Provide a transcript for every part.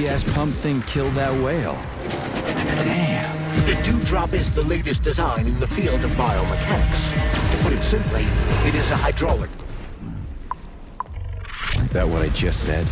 gas pump thing killed that whale. Damn. The Dewdrop is the latest design in the field of biomechanics. To put it simply, it is a hydraulic. That what I just said?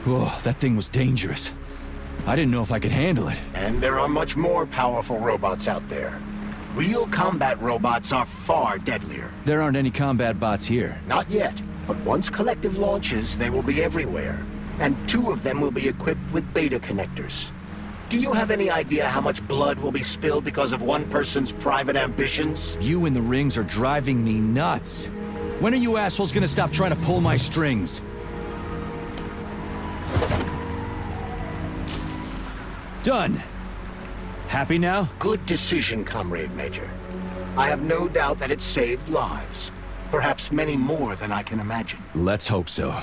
Whoa, that thing was dangerous. I didn't know if I could handle it. And there are much more powerful robots out there. Real combat robots are far deadlier. There aren't any combat bots here. Not yet, but once Collective launches, they will be everywhere. And 2 of them will be equipped with beta connectors. Do you have any idea how much blood will be spilled because of one person's private ambitions? You in the rings are driving me nuts. When are you assholes gonna stop trying to pull my strings? Done. Happy now? Good decision, Comrade Major. I have no doubt that it saved lives. Perhaps many more than I can imagine. Let's hope so.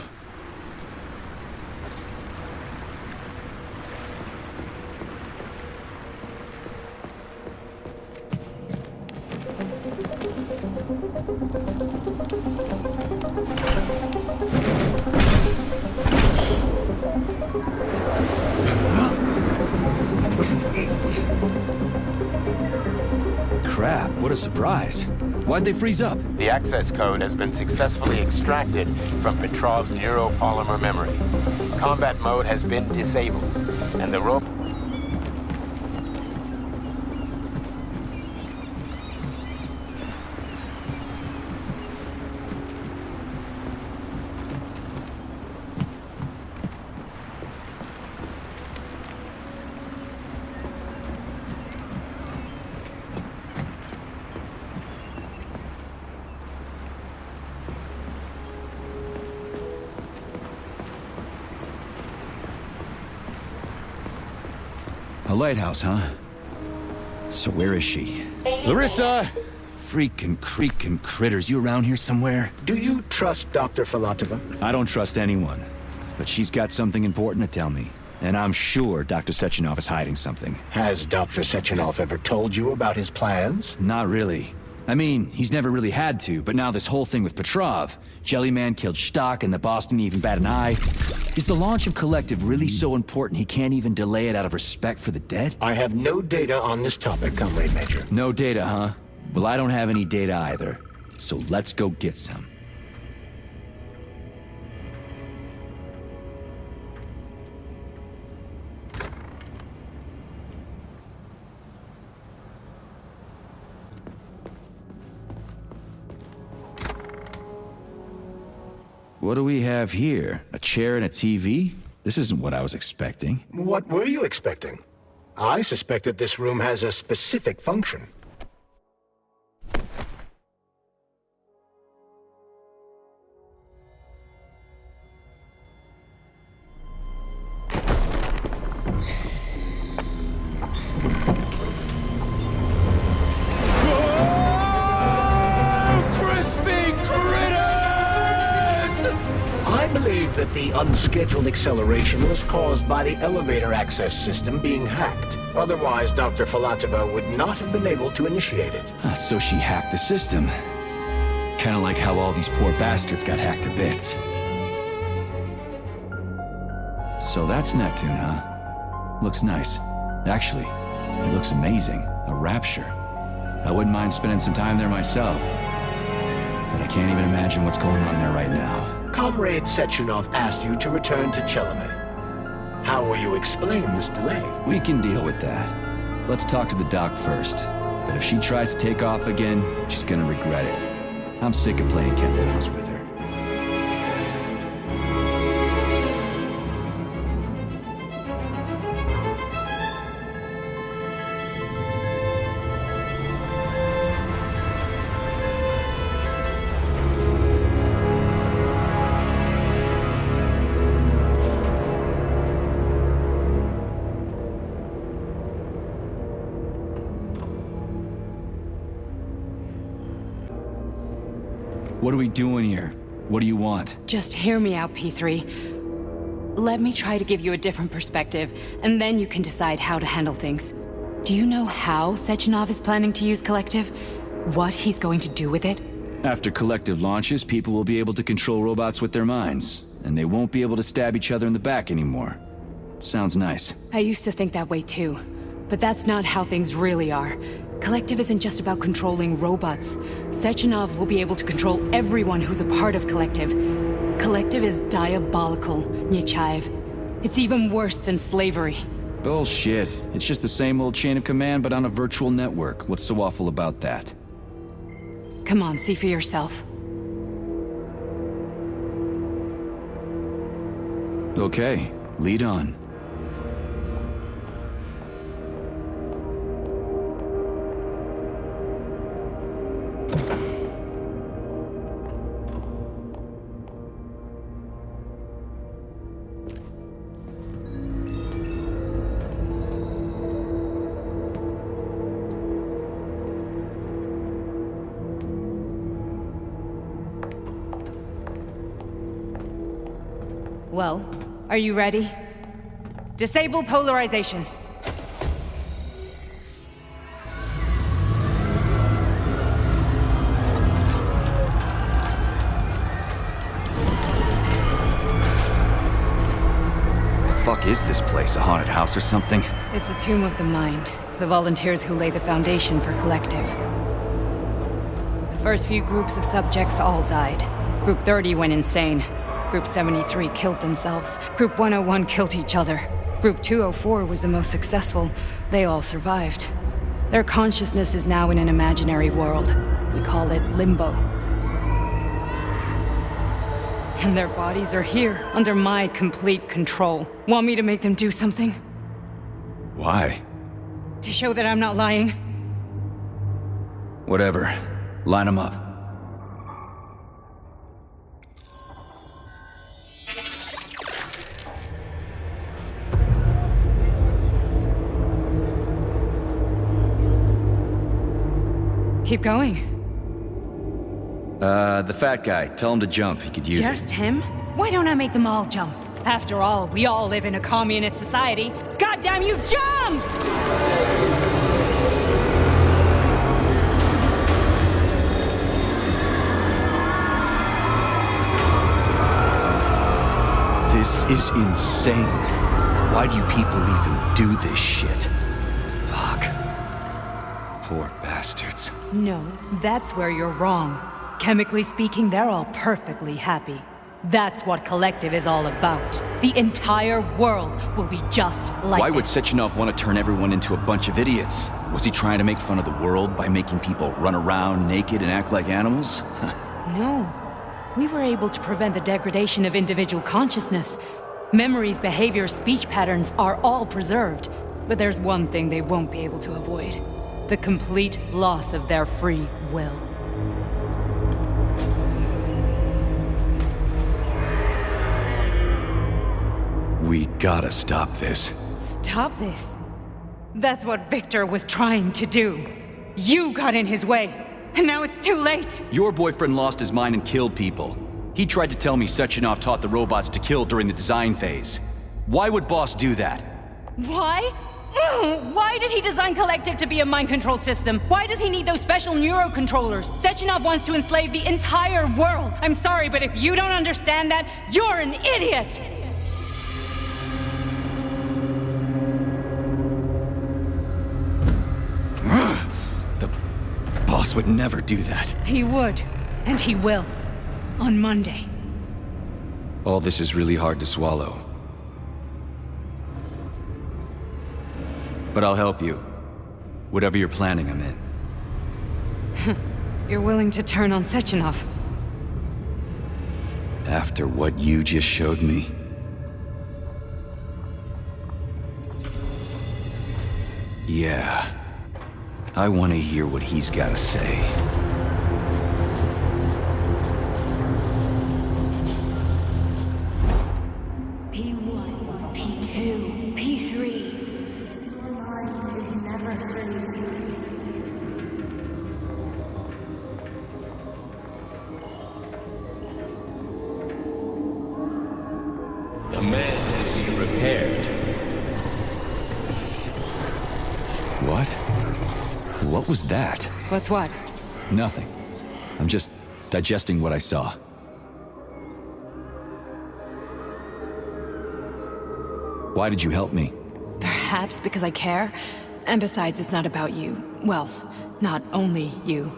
Crap, what a surprise. Why'd they freeze up? The access code has been successfully extracted from Petrov's neuropolymer memory. Combat mode has been disabled, and the robot... A lighthouse, huh? So where is she? Larissa! Freaking creaking critters, you around here somewhere? Do you trust Dr. Filatova? I don't trust anyone. But she's got something important to tell me. And I'm sure Dr. Sechenov is hiding something. Has Dr. Sechenov ever told you about his plans? Not really. I mean, he's never really had to, but now this whole thing with Petrov, Jellyman killed Stock and the boss didn't even bat an eye. Is the launch of Collective really so important he can't even delay it out of respect for the dead? I have no data on this topic, Comrade Major. No data, huh? Well, I don't have any data either. So let's go get some. What do we have here? A chair and a TV? This isn't what I was expecting. What were you expecting? I suspect that this room has a specific function. That the unscheduled acceleration was caused by the elevator access system being hacked. Otherwise, Dr. Filatova would not have been able to initiate it. So she hacked the system. Kinda like how all these poor bastards got hacked to bits. So that's Neptune, huh? Looks nice. Actually, it looks amazing. A rapture. I wouldn't mind spending some time there myself. But I can't even imagine what's going on there right now. Comrade Sechenov asked you to return to Chelomey. How will you explain this delay? We can deal with that. Let's talk to the doc first. But if she tries to take off again, she's gonna regret it. I'm sick of playing cat and mouse with her. What are we doing here? What do you want? Just hear me out, P3. Let me try to give you a different perspective, and then you can decide how to handle things. Do you know how Sechenov is planning to use Collective? What he's going to do with it? After Collective launches, people will be able to control robots with their minds, and they won't be able to stab each other in the back anymore. Sounds nice. I used to think that way too, but that's not how things really are. Collective isn't just about controlling robots. Sechenov will be able to control everyone who's a part of Collective. Collective is diabolical, Nechayev. It's even worse than slavery. Bullshit. It's just the same old chain of command, but on a virtual network. What's so awful about that? Come on, see for yourself. Okay, lead on. Well, are you ready? Disable polarization. The fuck is this place? A haunted house or something? It's a tomb of the mind. The volunteers who lay the foundation for Collective. The first few groups of subjects all died. Group 30 went insane. Group 73 killed themselves. Group 101 killed each other. Group 204 was the most successful. They all survived. Their consciousness is now in an imaginary world. We call it Limbo. And their bodies are here, under my complete control. Want me to make them do something? Why? To show that I'm not lying? Whatever. Line them up. Keep going. The fat guy. Tell him to jump. He could use it. Just him? Why don't I make them all jump? After all, we all live in a communist society. Goddamn you, jump! This is insane. Why do you people even do this shit? Fuck. Poor bastards. No, that's where you're wrong. Chemically speaking, they're all perfectly happy. That's what Collective is all about. The entire world will be just like Why would this. Sechenov want to turn everyone into a bunch of idiots? Was he trying to make fun of the world by making people run around naked and act like animals? No. We were able to prevent the degradation of individual consciousness. Memories, behavior, speech patterns are all preserved. But there's one thing they won't be able to avoid. The complete loss of their free will. We gotta stop this. Stop this. That's what Victor was trying to do. You got in his way, and now it's too late. Your boyfriend lost his mind and killed people. He tried to tell me Sechenov taught the robots to kill during the design phase. Why would Boss do that? Why? Why did he design Collective to be a mind control system? Why does he need those special neurocontrollers? Sechenov wants to enslave the entire world. I'm sorry, but if you don't understand that, you're an idiot! The boss would never do that. He would, and he will. On Monday. All this is really hard to swallow. But I'll help you. Whatever you're planning, I'm in. You're willing to turn on Sechenov? After what you just showed me? Yeah. I want to hear what he's got to say. P1, P2, P3. Your mind is never free. The man can be repaired. What? What was that? What's what? Nothing. I'm just digesting what I saw. Why did you help me? Perhaps because I care. And besides, it's not about you. Well, not only you.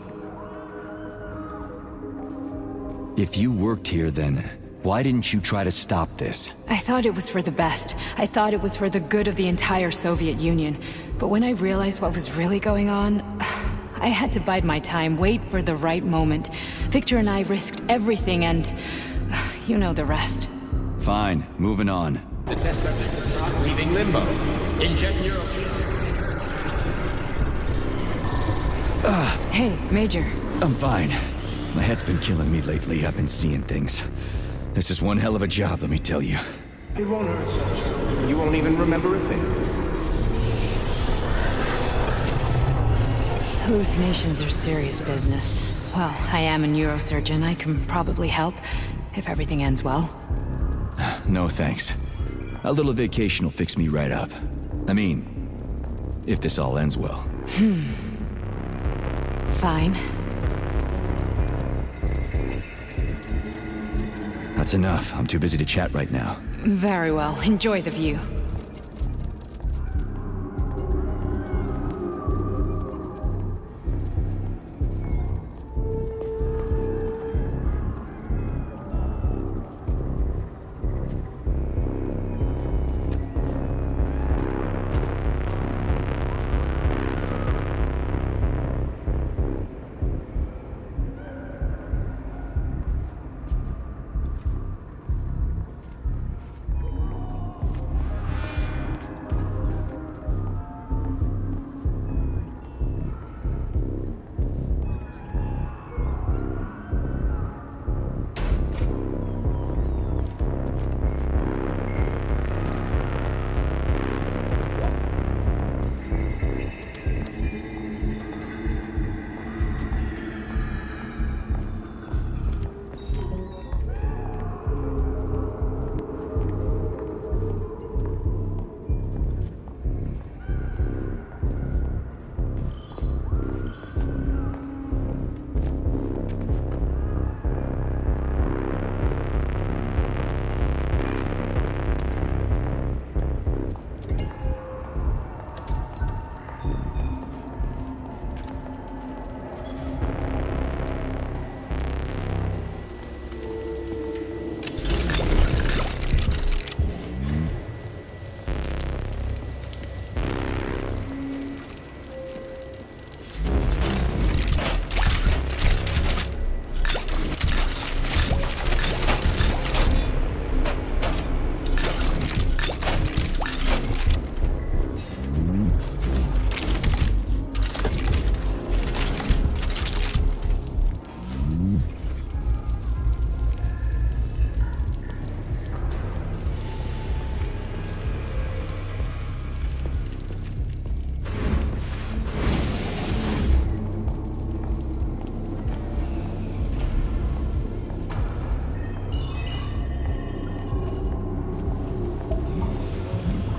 If you worked here, then Why didn't you try to stop this? I thought it was for the best. I thought it was for the good of the entire Soviet Union. But when I realized what was really going on, I had to bide my time, wait for the right moment. Victor and I risked everything and... you know the rest. Fine, moving on. The test subject is not leaving limbo. Inject neurotransmitter. Hey, Major. I'm fine. My head's been killing me lately. I've been seeing things. This is one hell of a job, let me tell you. It won't hurt, Sergeant. You won't even remember a thing. Hallucinations are serious business. Well, I am a neurosurgeon. I can probably help, if everything ends well. No thanks. A little vacation will fix me right up. I mean, if this all ends well. Fine. That's enough. I'm too busy to chat right now. Very well. Enjoy the view.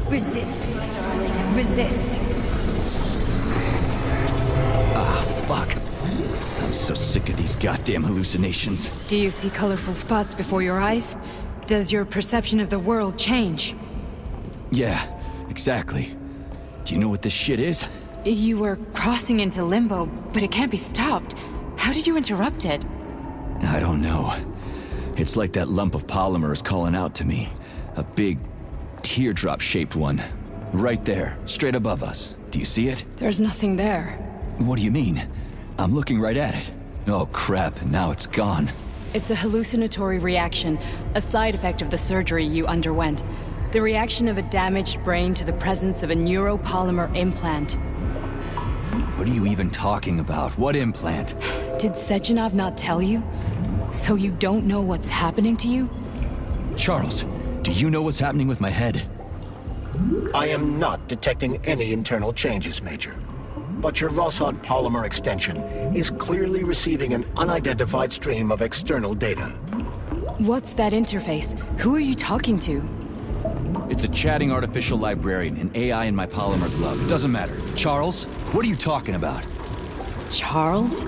Resist, my darling. Resist. Ah, fuck. I'm so sick of these goddamn hallucinations. Do you see colorful spots before your eyes? Does your perception of the world change? Yeah, exactly. Do you know what this shit is? You were crossing into limbo, but it can't be stopped. How did you interrupt it? I don't know. It's like that lump of polymer is calling out to me. A big, teardrop-shaped one. Right there, straight above us. Do you see it? There's nothing there. What do you mean? I'm looking right at it. Oh crap, now it's gone. It's a hallucinatory reaction, a side effect of the surgery you underwent. The reaction of a damaged brain to the presence of a neuropolymer implant. What are you even talking about? What implant? Did Sechenov not tell you? So you don't know what's happening to you? Charles, do you know what's happening with my head? I am not detecting any internal changes, Major. But your Voskhod polymer extension is clearly receiving an unidentified stream of external data. What's that interface? Who are you talking to? It's a chatting artificial librarian, an AI in my polymer glove. It doesn't matter. Charles, what are you talking about? Charles?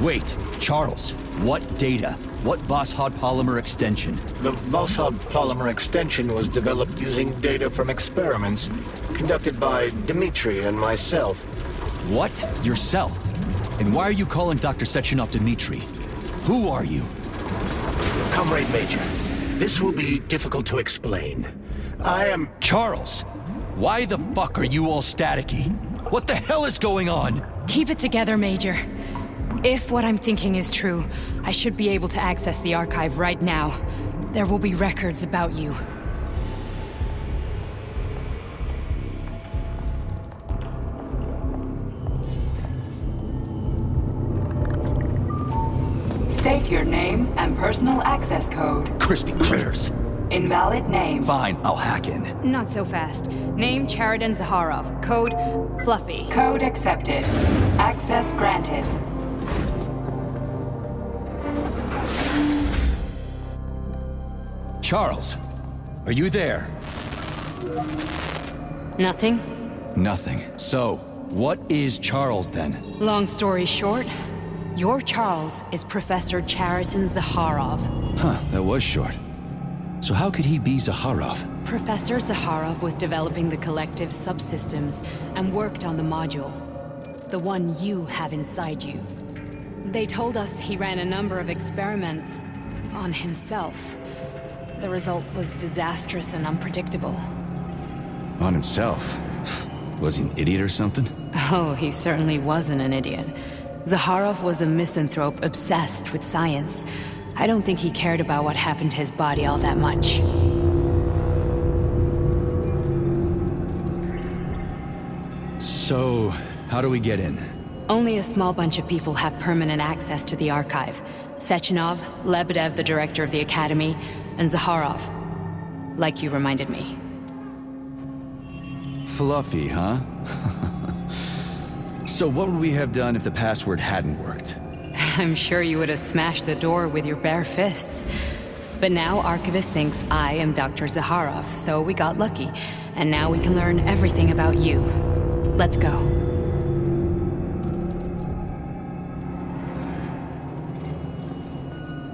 Wait, Charles, what data? What Voskhod polymer extension? The Voskhod polymer extension was developed using data from experiments conducted by Dmitri and myself. What? Yourself? And why are you calling Dr. Sechenov Dmitri? Who are you? Comrade Major, This will be difficult to explain. I am... Charles! Why the fuck are you all staticky? What the hell is going on? Keep it together, Major. If what I'm thinking is true, I should be able to access the archive right now. There will be records about you. State your name and personal access code. Crispy critters. Invalid name. Fine, I'll hack in. Not so fast. Name Cheriton Zaharov. Code Fluffy. Code accepted. Access granted. Charles, are you there? Nothing? Nothing. So, what is Charles then? Long story short, your Charles is Professor Cheriton Zaharov. Huh, that was short. So how could he be Zaharov? Professor Zaharov was developing the collective subsystems and worked on the module. The one you have inside you. They told us he ran a number of experiments on himself. The result was disastrous and unpredictable. On himself? Was he an idiot or something? Oh, he certainly wasn't an idiot. Zaharov was a misanthrope obsessed with science. I don't think he cared about what happened to his body all that much. So, how do we get in? Only a small bunch of people have permanent access to the archive. Sechenov, Lebedev, the director of the Academy, and Zaharov. Like you reminded me. Fluffy, huh? So what would we have done if the password hadn't worked? I'm sure you would have smashed the door with your bare fists. But now Archivist thinks I am Dr. Zaharov, so we got lucky. And now we can learn everything about you. Let's go.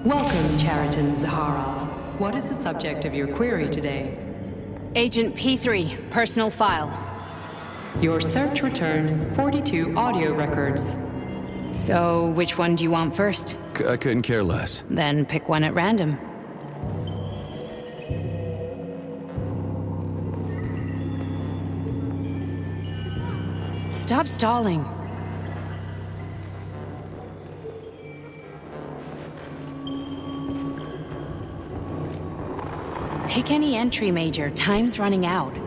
Welcome, Cheriton Zaharov. What is the subject of your query today? Agent P3, personal file. Your search returned 42 audio records. So, which one do you want first? I couldn't care less. Then pick one at random. Stop stalling. Pick any entry, Major. Time's running out.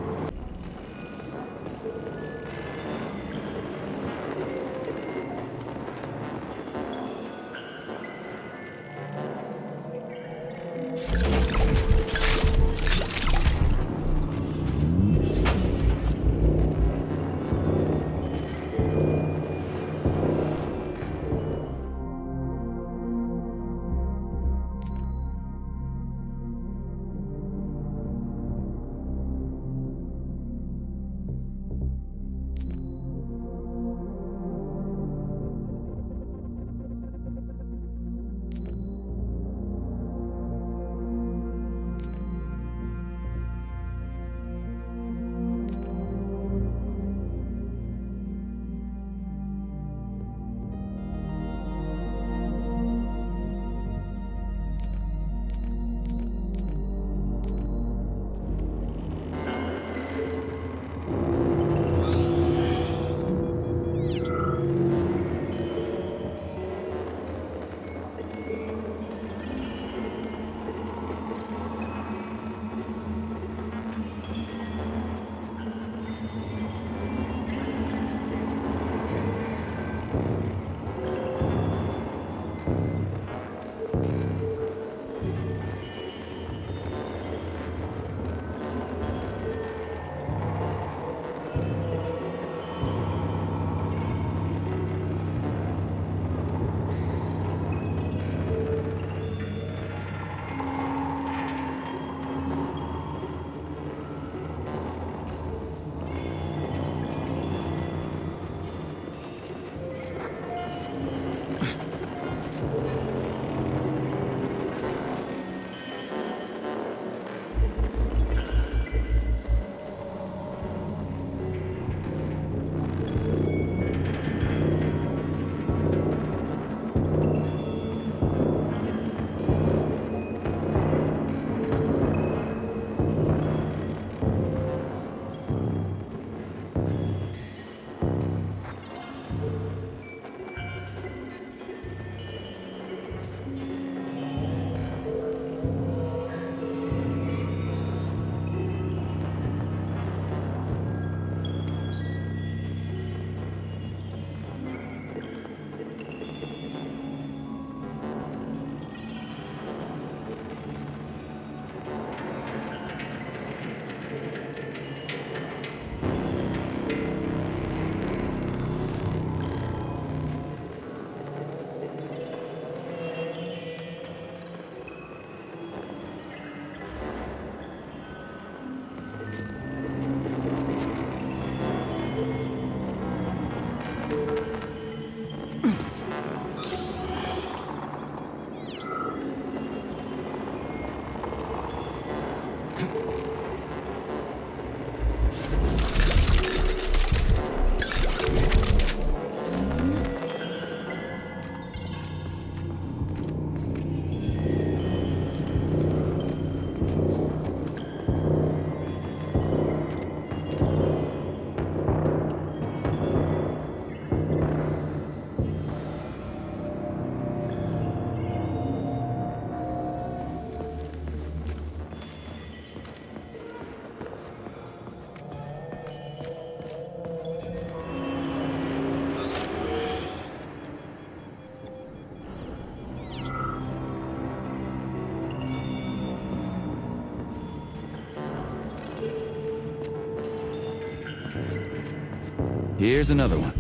Here's another one.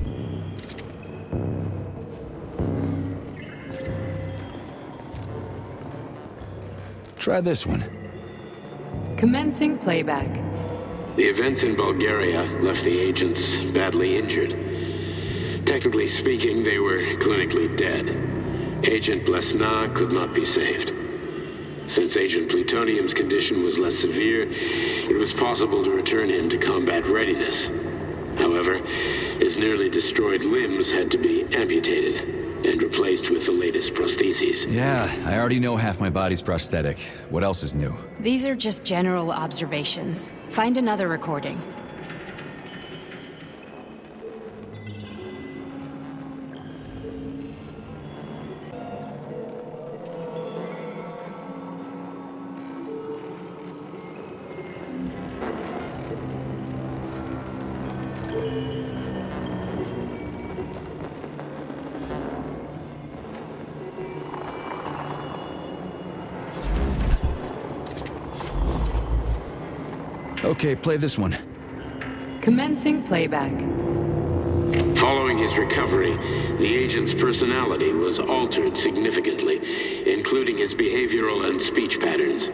Try this one. Commencing playback. The events in Bulgaria left the agents badly injured. Technically speaking, they were clinically dead. Agent Blesna could not be saved. Since Agent Plutonium's condition was less severe, it was possible to return him to combat readiness. However, his nearly destroyed limbs had to be amputated and replaced with the latest prostheses. Yeah, I already know half my body's prosthetic. What else is new? These are just general observations. Find another recording. Okay, play this one. Commencing playback. Following his recovery, the agent's personality was altered significantly, including his behavioral and speech patterns.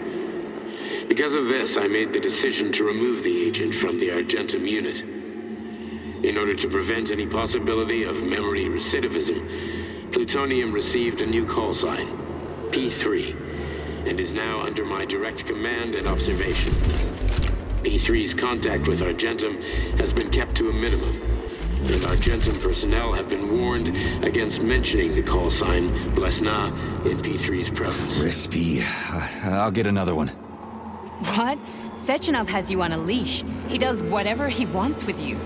Because of this, I made the decision to remove the agent from the Argentum unit. In order to prevent any possibility of memory recidivism, Plutonium received a new call sign, P3, and is now under my direct command and observation. P3's contact with Argentum has been kept to a minimum, and Argentum personnel have been warned against mentioning the call sign Blesna in P3's presence. Crispy. I'll get another one. What? Sechenov has you on a leash. He does whatever he wants with you.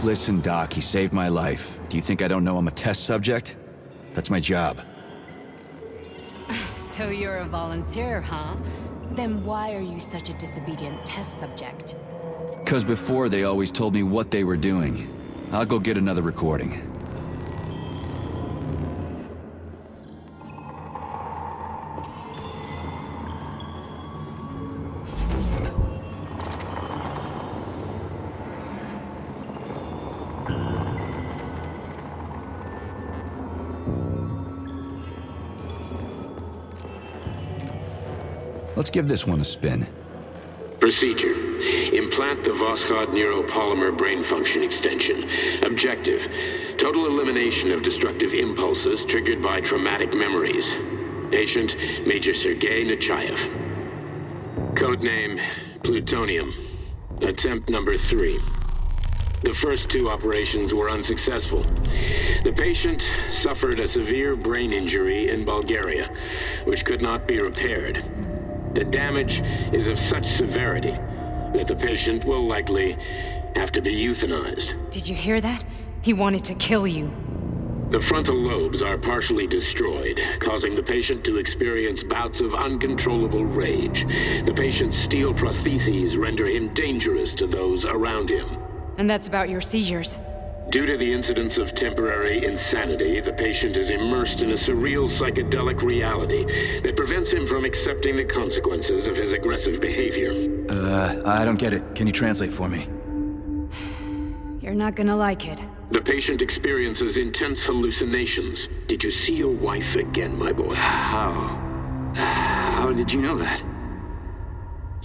Listen, Doc, he saved my life. Do you think I don't know I'm a test subject? That's my job. So you're a volunteer, huh? Then why are you such a disobedient test subject? 'Cause before they always told me what they were doing. I'll go get another recording. Let's give this one a spin. Procedure. Implant the Voskhod neuropolymer brain function extension. Objective. Total elimination of destructive impulses triggered by traumatic memories. Patient, Major Sergei Nechayev. Codename, Plutonium. Attempt number 3. The first 2 operations were unsuccessful. The patient suffered a severe brain injury in Bulgaria, which could not be repaired. The damage is of such severity that the patient will likely have to be euthanized. Did you hear that? He wanted to kill you. The frontal lobes are partially destroyed, causing the patient to experience bouts of uncontrollable rage. The patient's steel prostheses render him dangerous to those around him. And that's about your seizures. Due to the incidence of temporary insanity, the patient is immersed in a surreal psychedelic reality that prevents him from accepting the consequences of his aggressive behavior. I don't get it. Can you translate for me? You're not gonna like it. The patient experiences intense hallucinations. Did you see your wife again, my boy? How did you know that?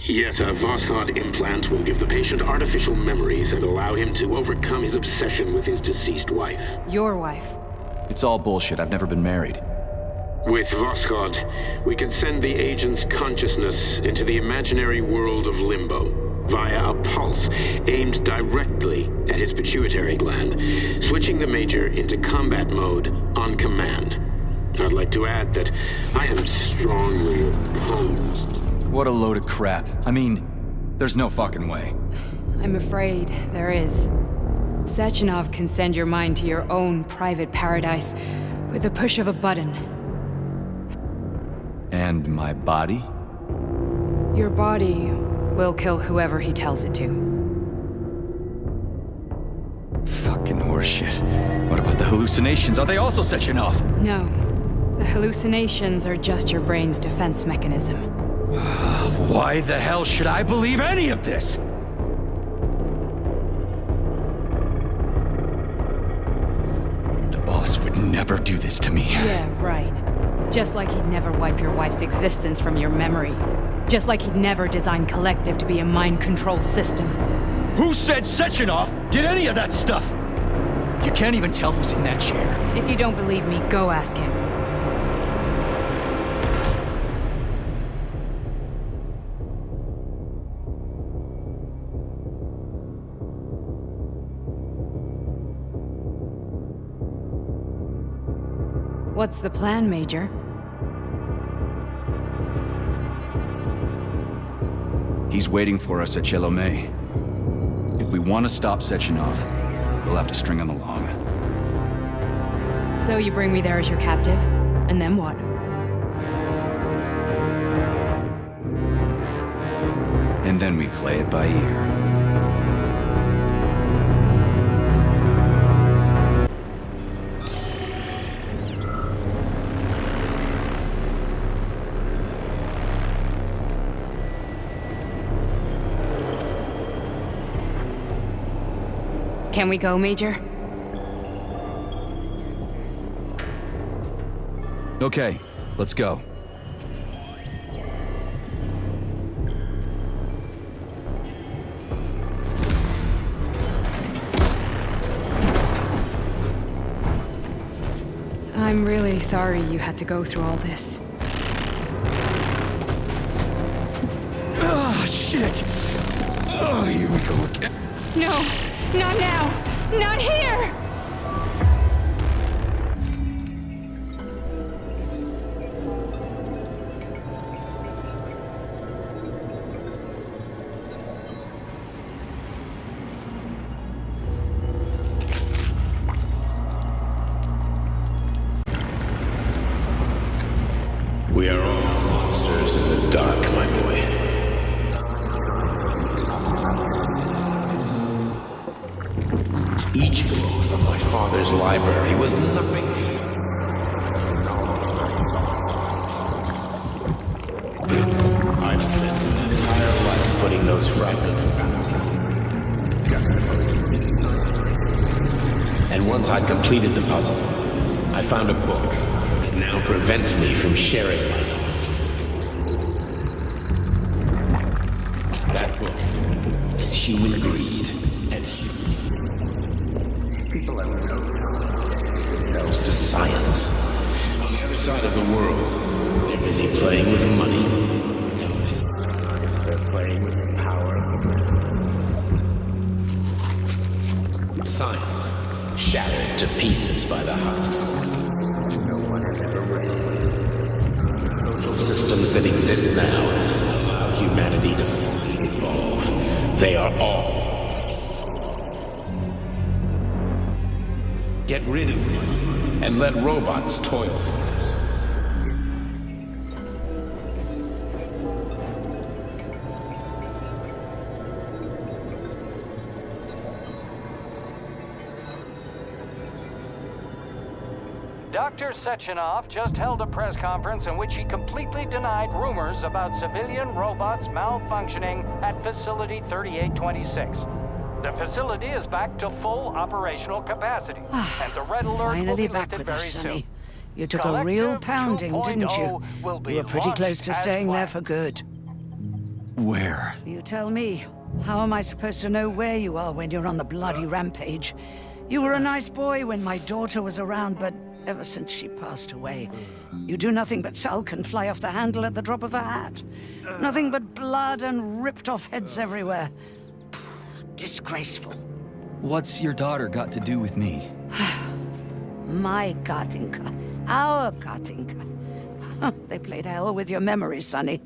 Yet a Voskhod implant will give the patient artificial memories and allow him to overcome his obsession with his deceased wife. Your wife. It's all bullshit. I've never been married. With Voskhod, we can send the agent's consciousness into the imaginary world of limbo via a pulse aimed directly at his pituitary gland, switching the Major into combat mode on command. I'd like to add that I am strongly opposed. What a load of crap. I mean, there's no fucking way. I'm afraid there is. Sechenov can send your mind to your own private paradise with a push of a button. And my body? Your body will kill whoever he tells it to. Fucking horseshit. What about the hallucinations? Are they also Sechenov? No. The hallucinations are just your brain's defense mechanism. Why the hell should I believe any of this? never do this to me. Yeah, right. Just like he'd never wipe your wife's existence from your memory. Just like he'd never design Collective to be a mind control system. Who said Sechenov did any of that stuff? You can't even tell who's in that chair. If you don't believe me, go ask him. What's the plan, Major? He's waiting for us at Chelomey. If we want to stop Sechenov, we'll have to string him along. So you bring me there as your captive, and then what? And then we play it by ear. Can we go, Major? Okay, let's go. I'm really sorry you had to go through all this. Ah, shit! Oh, here we go again. No! Not now! Not here! We are all monsters in the dark, my boy. Each book from my father's library was nothing. I've spent an entire life putting those fragments back. And once I'd completed the puzzle, I found a book that now prevents me from sharing my knowledge. That book is human greed and human. People have themselves to science. On the other side of the world, they're busy playing with money. And on this side, they're playing with power. Science shattered to pieces by the husks. No one has ever read. Social systems that exist now allow humanity to fully evolve. They are all. Get rid of money and let robots toil for us. Dr. Sechenov just held a press conference in which he completely denied rumors about civilian robots malfunctioning at Facility 3826. The facility is back to full operational capacity, and the red alert will Finally be back lifted with very us, soon. Sonny. You took a real pounding, didn't you? You were pretty close to staying there for good. Where? You tell me. How am I supposed to know where you are when you're on the bloody rampage? You were a nice boy when my daughter was around, but ever since she passed away, you do nothing but sulk and fly off the handle at the drop of a hat. Nothing but blood and ripped off heads everywhere. Disgraceful. What's your daughter got to do with me? My Katinka. Our Katinka. They played hell with your memory, Sonny.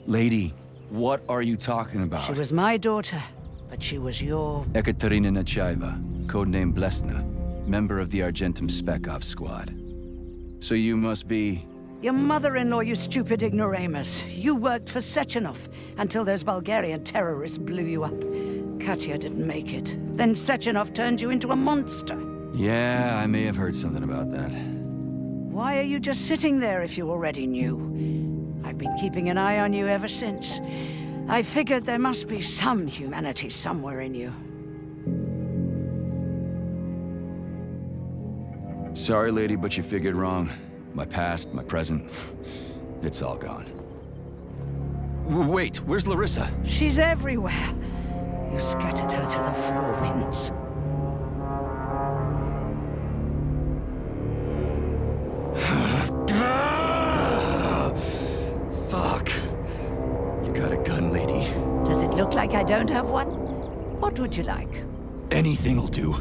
Lady, what are you talking about? She was my daughter, but she was your... Ekaterina Nechaeva, codename Blesna, member of the Argentum Spec Ops squad. So you must be... Your mother-in-law, you stupid ignoramus. You worked for Sechenov until those Bulgarian terrorists blew you up. Katya didn't make it. Then Sechenov turned you into a monster. Yeah, I may have heard something about that. Why are you just sitting there if you already knew? I've been keeping an eye on you ever since. I figured there must be some humanity somewhere in you. Sorry, lady, but you figured wrong. My past, my present, it's all gone. Wait, where's Larissa? She's everywhere. You scattered her to the four winds. Fuck. You got a gun, lady. Does it look like I don't have one? What would you like? Anything'll do.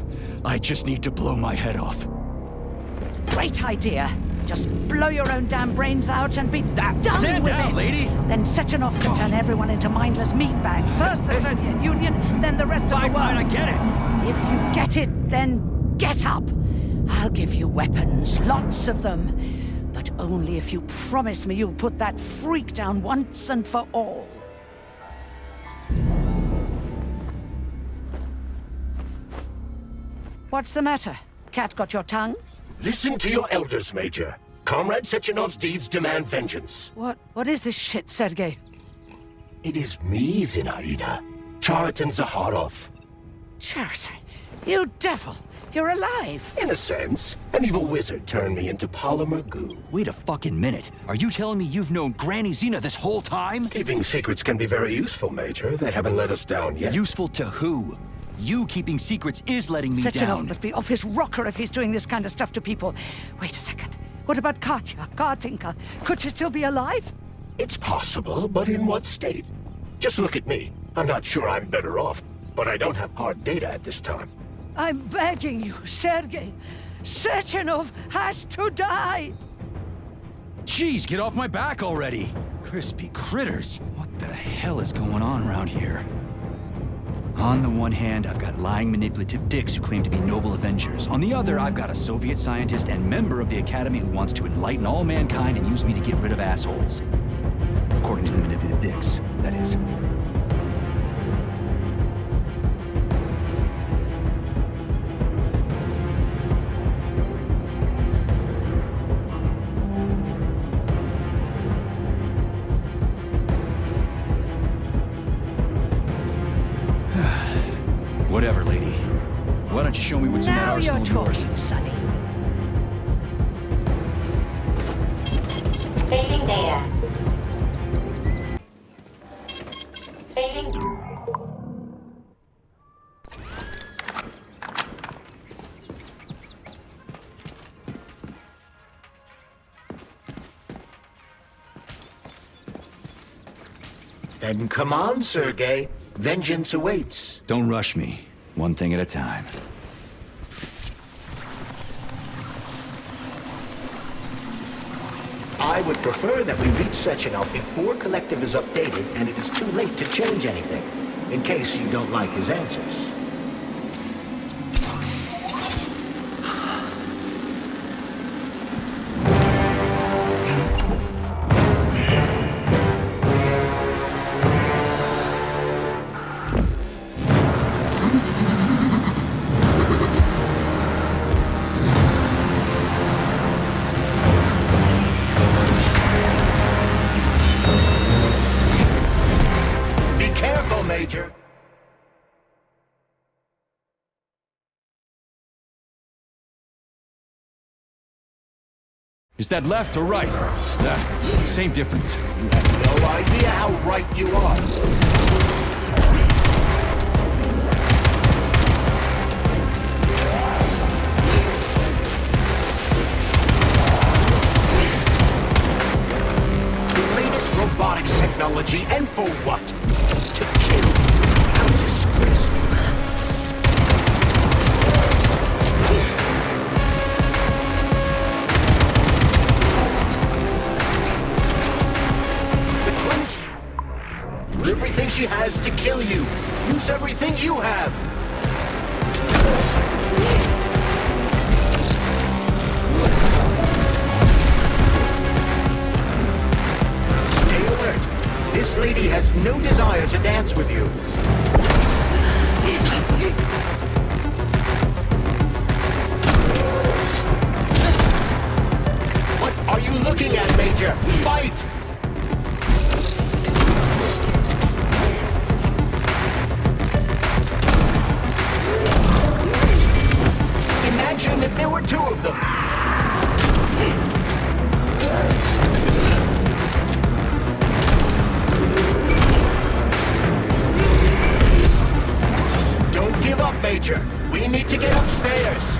I just need to blow my head off. Great idea. Just blow your own damn brains out and be done Stand with down, it. lady. Then Sechenov can turn everyone into mindless meatbags. First the Soviet Union, then the rest of the world. Fine, I get it. If you get it, then get up. I'll give you weapons, lots of them. But only if you promise me you'll put that freak down once and for all. What's the matter? Cat got your tongue? Listen to your elders, Major. Comrade Sechenov's deeds demand vengeance. What is this shit, Sergei? It is me, Zinaida. Chariton Zakharov. Chariton, you devil! You're alive! In a sense, an evil wizard turned me into polymer goo. Wait a fucking minute. Are you telling me you've known Granny Zina this whole time? Keeping secrets can be very useful, Major. They haven't let us down yet. Useful to who? You keeping secrets is letting me Sechenov down. must be off his rocker if he's doing this kind of stuff to people. Wait a second. What about Katya, Kartinka? Could she still be alive? It's possible, but in what state? Just look at me. I'm not sure I'm better off, but I don't have hard data at this time. I'm begging you, Sergei. Sechenov has to die! Jeez, get off my back already! Crispy critters. What the hell is going on around here? On the one hand, I've got lying, manipulative dicks who claim to be noble avengers. On the other, I've got a Soviet scientist and member of the Academy who wants to enlighten all mankind and use me to get rid of assholes. According to the manipulative dicks, that is. Whatever, lady. Why don't you show me what's in that Now arsenal you're of yours? talking, Sonny. Saving data. Saving. Then come on, Sergei. Vengeance awaits. Don't rush me. One thing at a time. I would prefer that we reach Sechenov before Collective is updated and it is too late to change anything, in case you don't like his answers. Major. Is that left or right? Same difference. You have no idea how right you are. The latest robotics technology, and for what? To kill. How disgraceful. Everything she has to kill you. Use everything you have. Stay alert. This lady has no desire to dance with you. What are you looking at, Major? Fight! Imagine if there were two of them. Major. We need to get upstairs.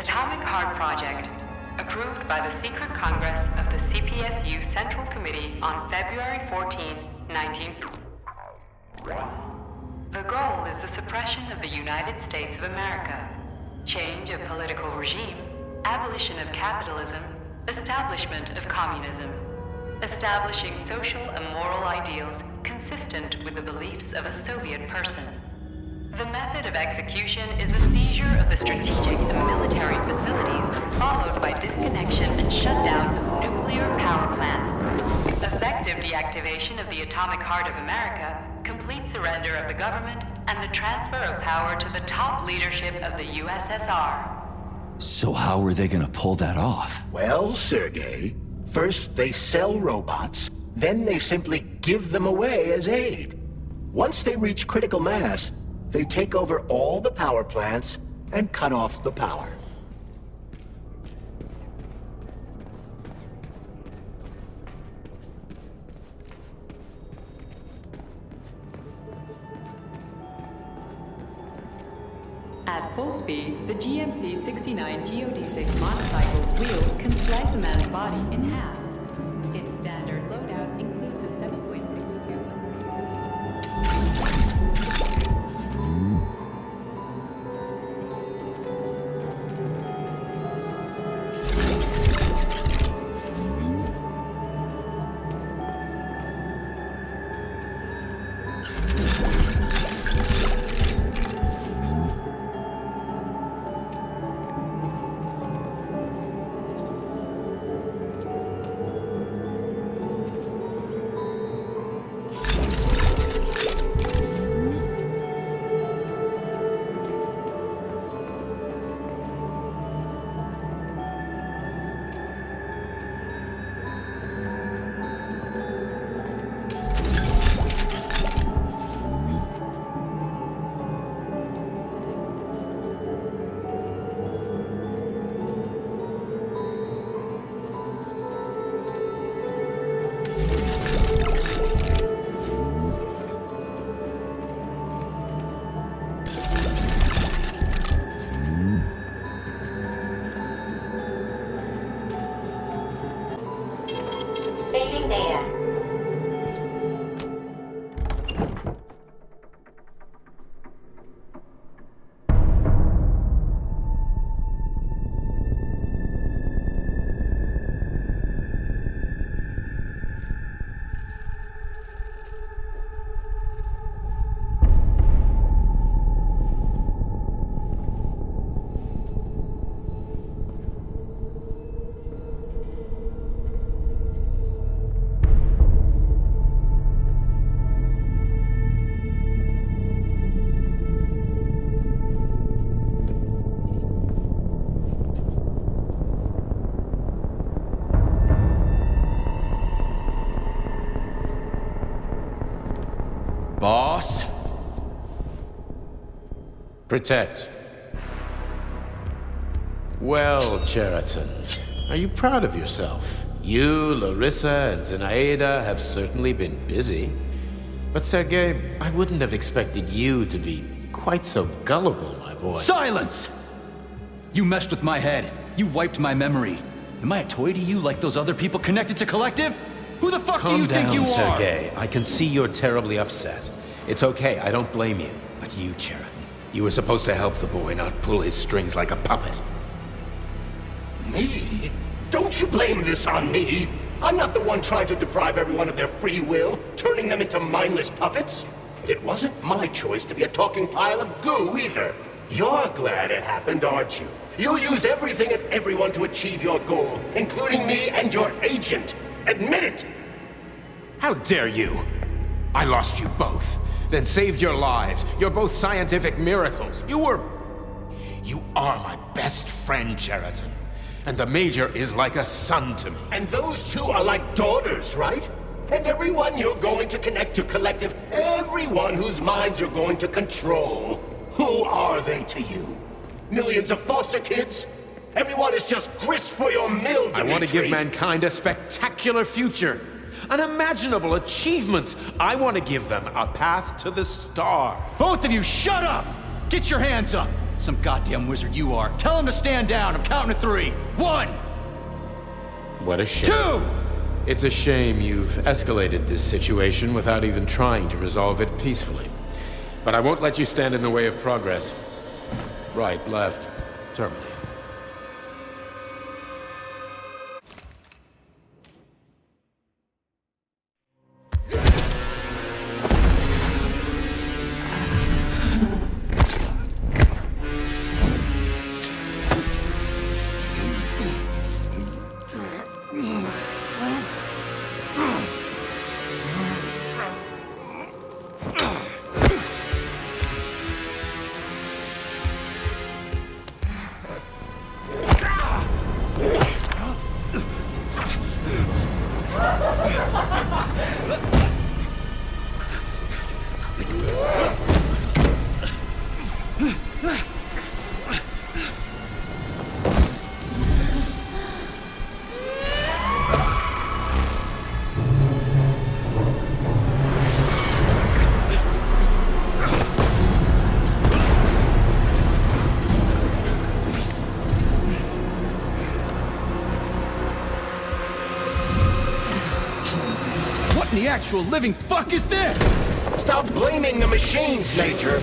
Atomic Heart Project, approved by the Secret Congress of the CPSU Central Committee on February 14, 19... The goal is the suppression of the United States of America, change of political regime, abolition of capitalism, establishment of communism, establishing social and moral ideals consistent with the beliefs of a Soviet person. The method of execution is the seizure of the strategic and military facilities, followed by disconnection and shutdown of nuclear power plants. Effective deactivation of the Atomic Heart of America, complete surrender of the government, and the transfer of power to the top leadership of the USSR. So how are they gonna pull that off? Well, Sergei, first they sell robots, then they simply give them away as aid. Once they reach critical mass, They take over all the power plants and cut off the power. At full speed, the GMC-69 geodesic motorcycle wheel can slice a man's body in half. Its standard loadout includes a 7.62. Saving data. Boss? Protect. Well, Cheriton, are you proud of yourself? You, Larissa, and Zenaida have certainly been busy. But Sergei, I wouldn't have expected you to be quite so gullible, my boy. Silence! You messed with my head. You wiped my memory. Am I a toy to you like those other people connected to Collective? Who the fuck do you think you are? Calm down, Sergei. I can see you're terribly upset. It's okay, I don't blame you. But you, Cheriton, you were supposed to help the boy, not pull his strings like a puppet. Me? Don't you blame this on me? I'm not the one trying to deprive everyone of their free will, turning them into mindless puppets. And it wasn't my choice to be a talking pile of goo either. You're glad it happened, aren't you? You'll use everything and everyone to achieve your goal, including me and your agent. Admit it! How dare you? I lost you both, then saved your lives. You're both scientific miracles. You are my best friend, Cheriton. And the Major is like a son to me. And those two are like daughters, right? And everyone you're going to connect to Collective, everyone whose minds you're going to control, who are they to you? Millions of foster kids? Everyone is just grist for your mill, Dimitri. I want to give mankind a spectacular future. Unimaginable achievements. I want to give them a path to the star. Both of you, shut up! Get your hands up! Some goddamn wizard you are. Tell him to stand down. I'm counting to 3. 1! What a shame. 2! It's a shame you've escalated this situation without even trying to resolve it peacefully. But I won't let you stand in the way of progress. Right, left, terminate. in the actual living fuck is this? Stop blaming the machines, Major.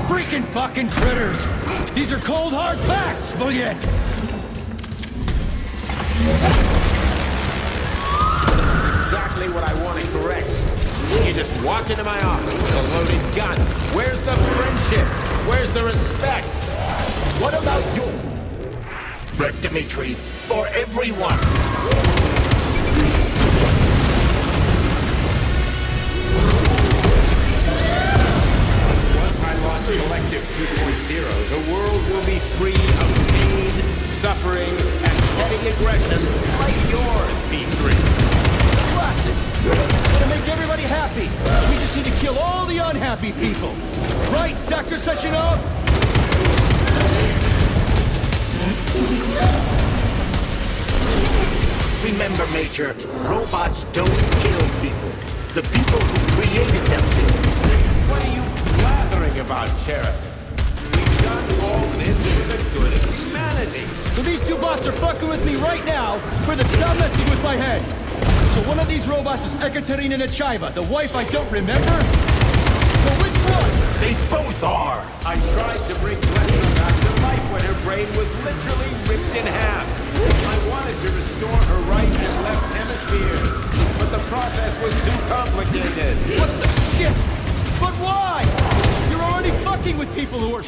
Freaking fucking critters! These are cold hard facts, Bullet! Exactly what I want to correct. You just walk into my office with a loaded gun. Where's the friendship? Where's the respect? What about you? Respect, Dimitri, for everyone. Once I launch Collective 2.0, the world will be free of pain, suffering, and petty aggression like yours, P3. Classic! Gonna make everybody happy. We just need to kill all the unhappy people. Right, Dr. Sechenov? Remember, Major, robots don't kill people. The people who created them do. What are you blathering about, Sheriff? We've done all this for the good of humanity. So these two bots are fucking with me right now for the stop messing with my head. So one of these robots is Ekaterina Nechaeva, the wife I don't remember? So which one? They both are. I tried to bring Lester back to life when her brain was literally ripped in half. I wanted to restore her right and left hemispheres, but the process was too complicated. What the shit? But why? You're already fucking with people who are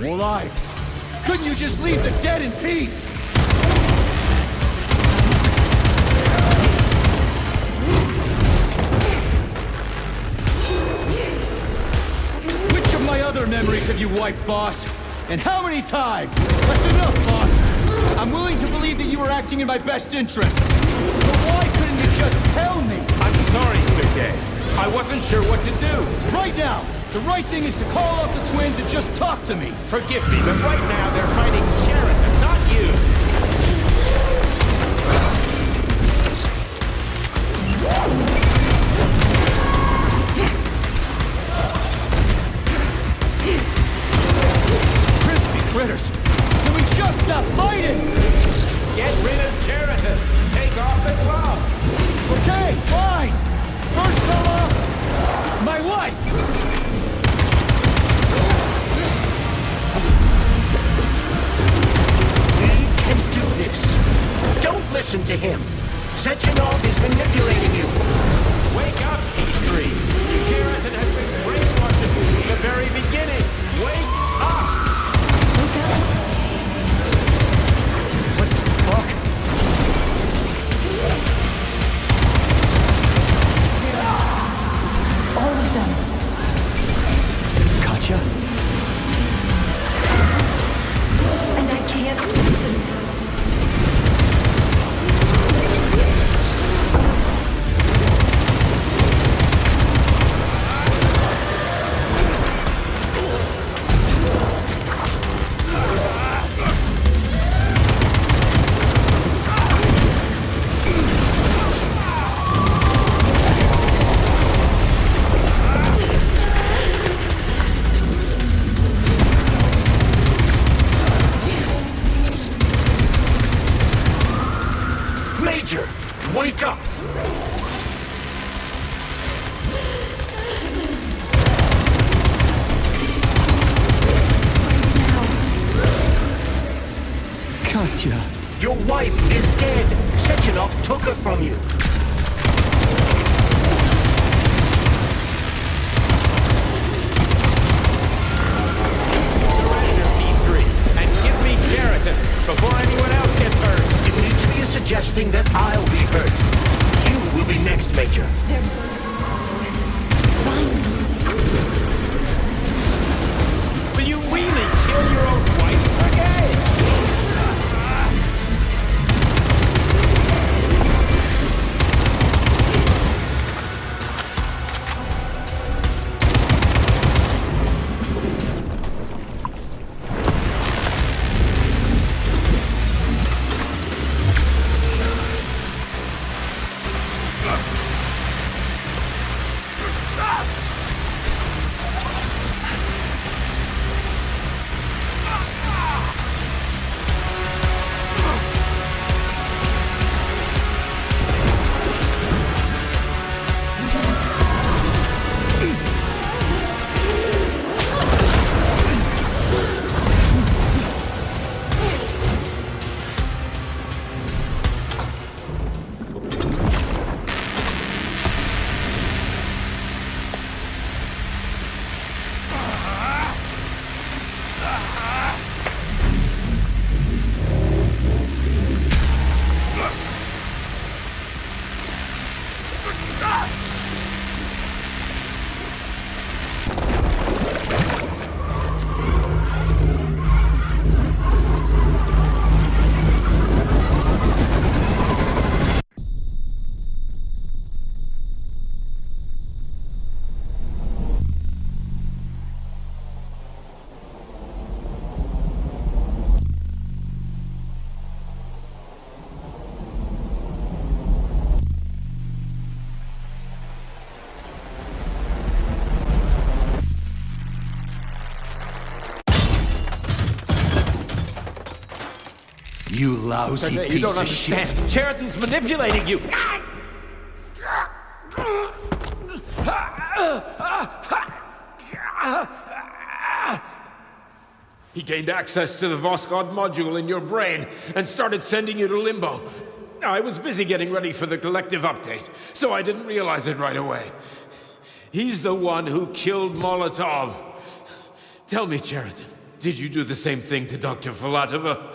alive. Couldn't you just leave the dead in peace? Which of my other memories have you wiped, boss? And how many times? That's enough, boss. I'm willing to believe that you were acting in my best interests. But why couldn't you just tell me? I'm sorry, Sergei. I wasn't sure what to do. Right now, the right thing is to call off the twins and just talk to me. Forgive me, but right now they're fighting Sheridan, not you. Crispy critters! Can we just stop fighting? Get rid of Sheridan. Take off the glove. Okay, fine. First fella, my wife. Don't listen to him. Sechenov is manipulating you. Wake up, P3. Sheridan has been brainwashing you from the very beginning. Wake up! What the fuck? All of them. Katya? And I can't stop them. Major, wake up! Katya. Your wife is dead. Sechenov took her from you. Surrender, P3, and give me Sheridan before anyone else gets hurt. Dimitri is suggesting that I'll be hurt. You will be next, Major. Will you really kill your own wife, Sergei? You lousy You piece don't of understand. shit. Sheraton's manipulating you. He gained access to the Voskhod module in your brain and started sending you to Limbo. I was busy getting ready for the collective update, so I didn't realize it right away. He's the one who killed Molotov. Tell me, Sheraton, did you do the same thing to Dr. Filatova?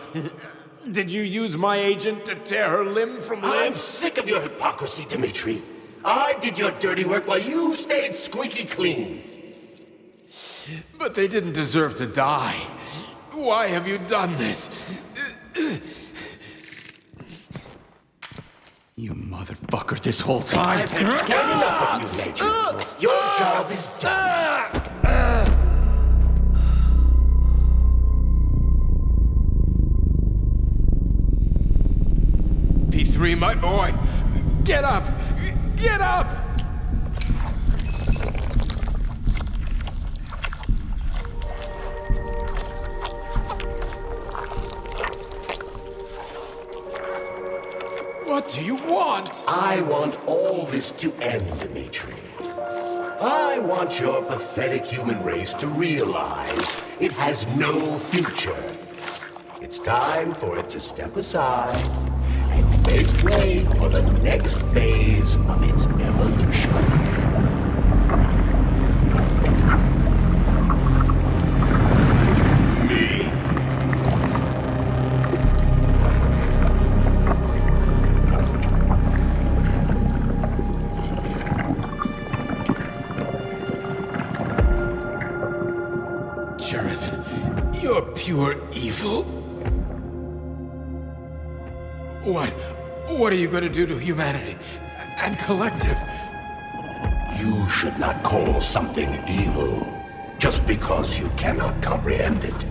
Did you use my agent to tear her limb from limb? I'm sick of your hypocrisy, Dmitri. I did your dirty work while you stayed squeaky clean. But they didn't deserve to die. Why have you done this? You motherfucker this whole time. I've had quite enough of you, Major. Your job is done. P3, my boy. Get up! Get up! What do you want? I want all this to end, Dmitri. I want your pathetic human race to realize it has no future. It's time for it to step aside and make way for the next phase of its evolution. Sheraton, you're pure evil. What are you going to do to humanity and collective? You should not call something evil just because you cannot comprehend it.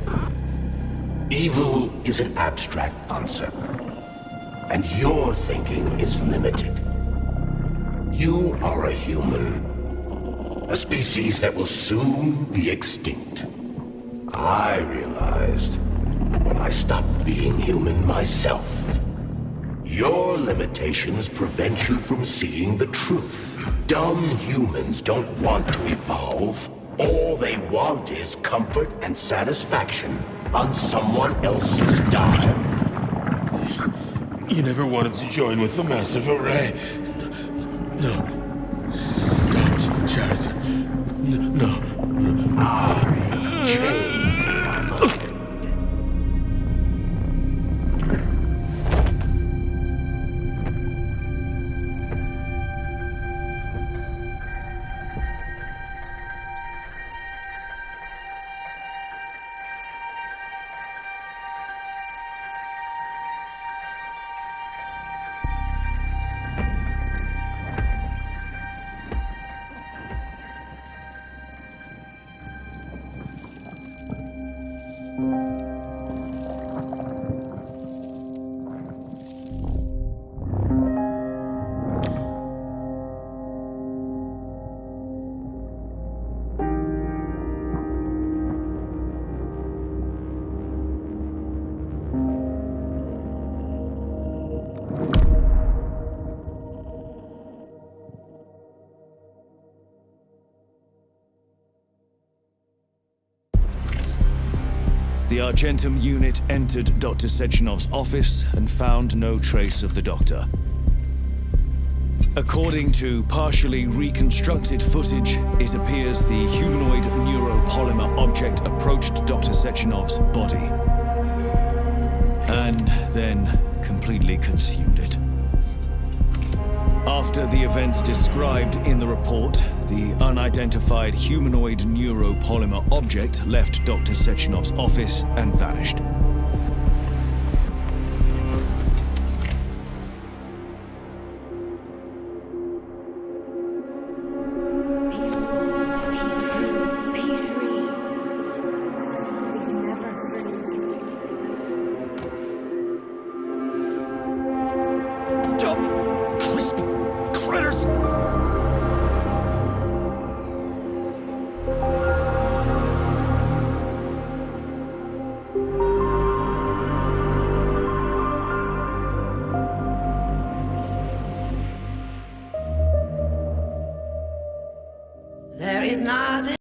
Evil is an abstract concept, and your thinking is limited. You are a human, a species that will soon be extinct. I realized when I stopped being human myself. Your limitations prevent you from seeing the truth. Dumb humans don't want to evolve. All they want is comfort and satisfaction on someone else's dime. You never wanted to join with the massive array. No. Don't, Sheraton. No. I changed my mind. The Argentum unit entered Dr. Sechenov's office and found no trace of the doctor. According to partially reconstructed footage, it appears the humanoid neuropolymer object approached Dr. Sechenov's body and then completely consumed it. After the events described in the report, the unidentified humanoid neuropolymer object left Dr. Sechenov's office and vanished. nothing.